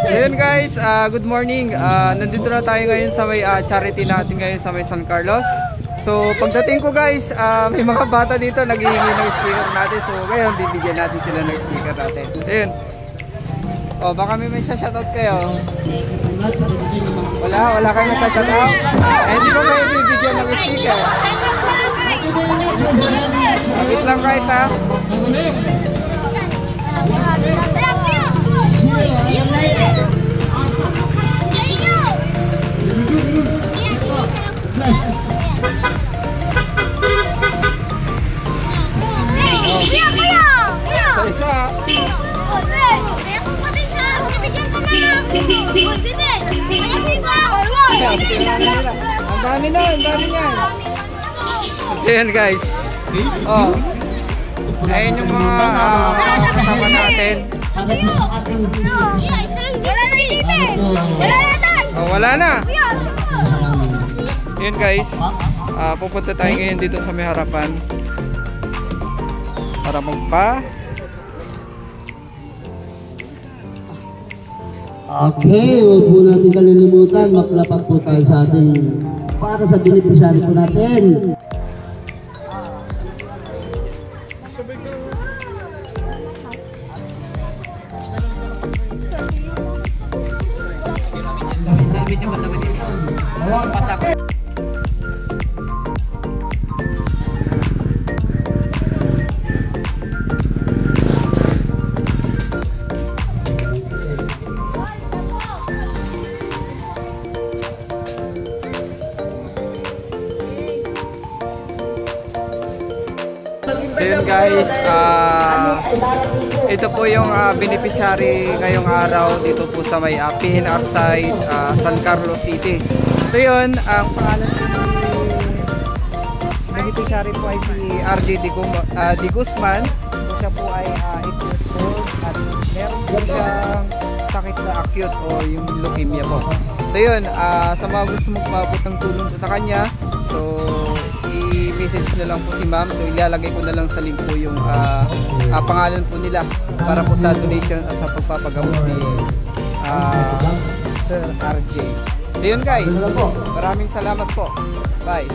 Ayun guys, good morning. Nandito na tayo ngayon sa may charity natin ngayon sa may San Carlos. So pagdating ko guys, may mga bata dito naghihingi ng sticker natin. So ngayon bibigyan natin sila ng sticker natin. So yun. Oh, baka may shoutout kayo. Wala kayo shoutout? Hindi ko kayo bibigyan ng sticker. Wait lang guys ha. Ang dami niyan. Ayan guys. Oh. Ayan yung mga kasama natin. Oh, wala na. Ayan guys. Pupunta tayo ngayon dito sa may harapan para Okay, huwag po natin kalilimutan, maklapat po tayo sa ating para sa beneficiary po natin. So yun guys, ito po yung beneficiary ngayong araw dito po sa may PNR site, San Carlos City. So yun, ang pangalan po ng beneficiary po ay si RJ Di Guzman. So siya po ay 8 years old at meron po siyang sakit na acute o yung leukemia po. So yun, sa mga gusto magpapot ng tulong po sa kanya, so i-message na lang po si ma'am. So ilalagay ko na lang sa link po yung pangalan po nila para po sa donation at sa pagpapagamot ni Sir RJ. So yun guys, maraming salamat po. Bye.